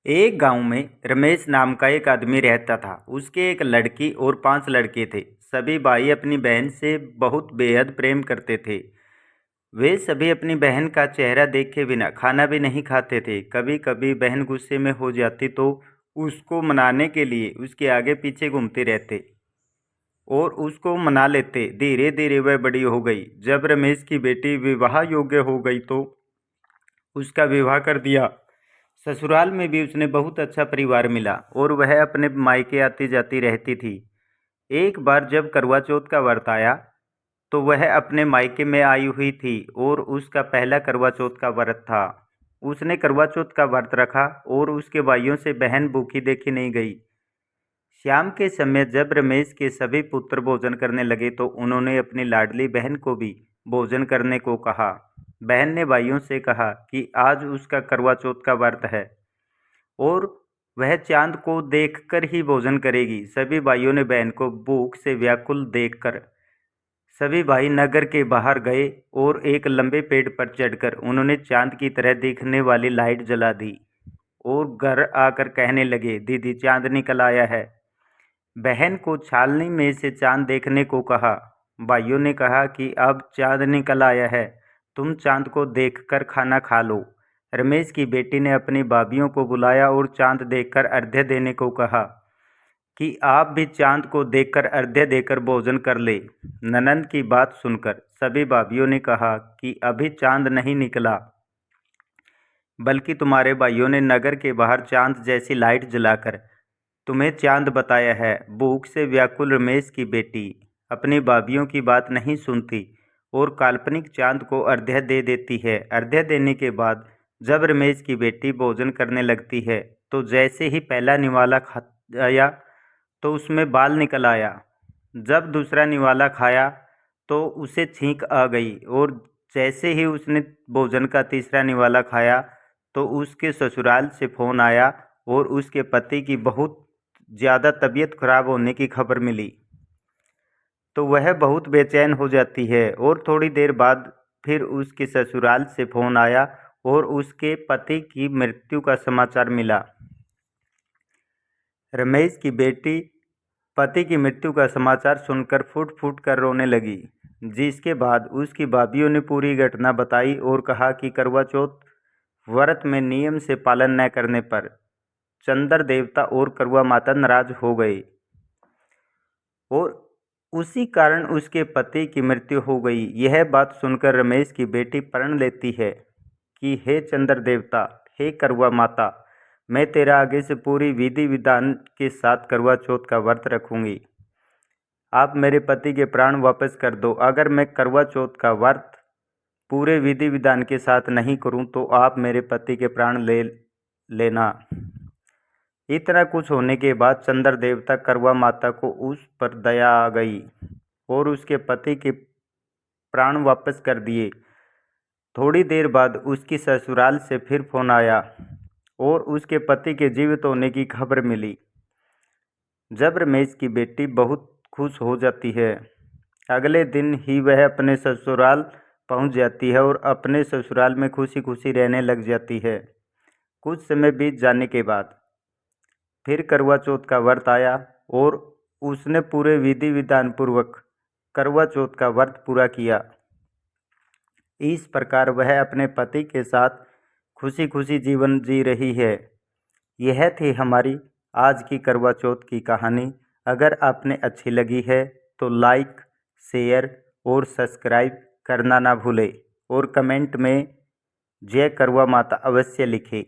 एक गांव में रमेश नाम का एक आदमी रहता था। उसके एक लड़की और 5 लड़के थे। सभी भाई अपनी बहन से बहुत बेहद प्रेम करते थे। वे सभी अपनी बहन का चेहरा देखे बिना खाना भी नहीं खाते थे। कभी कभी बहन गुस्से में हो जाती तो उसको मनाने के लिए उसके आगे पीछे घूमते रहते और उसको मना लेते। धीरे धीरे वह बड़ी हो गई। जब रमेश की बेटी विवाह योग्य हो गई तो उसका विवाह कर दिया। ससुराल में भी उसे बहुत अच्छा परिवार मिला और वह अपने मायके आती जाती रहती थी। एक बार जब करवा चौथ का व्रत आया तो वह अपने मायके में आई हुई थी और उसका पहला करवा चौथ का व्रत था। उसने करवा चौथ का व्रत रखा और उसके भाइयों से बहन भूखी देखी नहीं गई। शाम के समय जब रमेश के सभी पुत्र भोजन करने लगे तो उन्होंने अपनी लाडली बहन को भी भोजन करने को कहा। बहन ने भाइयों से कहा कि आज उसका करवा चौथ का व्रत है और वह चांद को देखकर ही भोजन करेगी। सभी भाइयों ने बहन को भूख से व्याकुल देखकर सभी भाई नगर के बाहर गए और एक लंबे पेड़ पर चढ़कर उन्होंने चांद की तरह दिखने वाली लाइट जला दी और घर आकर कहने लगे, दीदी चांद निकल आया है। बहन को छालनी में से चांद देखने को कहा। भाइयों ने कहा कि अब चांद निकल आया है, तुम चांद को देखकर खाना खा लो। रमेश की बेटी ने अपनी भाभियों को बुलाया और चांद देखकर अर्घ्य देने को कहा कि आप भी चांद को देखकर अर्घ्य देकर भोजन कर ले। ननंद की बात सुनकर सभी भाभियों ने कहा कि अभी चांद नहीं निकला, बल्कि तुम्हारे भाइयों ने नगर के बाहर चांद जैसी लाइट जलाकर तुम्हें चांद बताया है। भूख से व्याकुल रमेश की बेटी अपनी भाभियों की बात नहीं सुनती और काल्पनिक चांद को अर्घ्य दे देती है। अर्घ्य देने के बाद जब रमेश की बेटी भोजन करने लगती है तो जैसे ही पहला निवाला खाया तो उसमें बाल निकल आया। जब दूसरा निवाला खाया तो उसे छींक आ गई और जैसे ही उसने भोजन का तीसरा निवाला खाया तो उसके ससुराल से फ़ोन आया और उसके पति की बहुत ज़्यादा तबीयत खराब होने की खबर मिली। तो वह बहुत बेचैन हो जाती है और थोड़ी देर बाद फिर उसके ससुराल से फ़ोन आया और उसके पति की मृत्यु का समाचार मिला। रमेश की बेटी पति की मृत्यु का समाचार सुनकर फूट फूट कर रोने लगी, जिसके बाद उसकी भाभियों ने पूरी घटना बताई और कहा कि करवा चौथ व्रत में नियम से पालन न करने पर चंद्र देवता और करवा माता नाराज हो गए और उसी कारण उसके पति की मृत्यु हो गई। यह बात सुनकर रमेश की बेटी प्रण लेती है कि हे चंद्र देवता, हे करवा माता, मैं तेरा आगे से पूरी विधि विधान के साथ करवा चौथ का व्रत रखूंगी। आप मेरे पति के प्राण वापस कर दो। अगर मैं करवा चौथ का व्रत पूरे विधि विधान के साथ नहीं करूं तो आप मेरे पति के प्राण ले लेना। इतना कुछ होने के बाद चंद्र देवता करवा माता को उस पर दया आ गई और उसके पति के प्राण वापस कर दिए। थोड़ी देर बाद उसकी ससुराल से फिर फोन आया और उसके पति के जीवित होने की खबर मिली। जब रमेश की बेटी बहुत खुश हो जाती है। अगले दिन ही वह अपने ससुराल पहुंच जाती है और अपने ससुराल में खुशी खुशी रहने लग जाती है। कुछ समय बीत जाने के बाद फिर करवा चौथ का व्रत आया और उसने पूरे विधि विधान पूर्वक करवा चौथ का व्रत पूरा किया। इस प्रकार वह अपने पति के साथ खुशी खुशी जीवन जी रही है। यह थी हमारी आज की करवा चौथ की कहानी। अगर आपने अच्छी लगी है तो लाइक, शेयर और सब्सक्राइब करना ना भूलें और कमेंट में जय करवा माता अवश्य लिखें।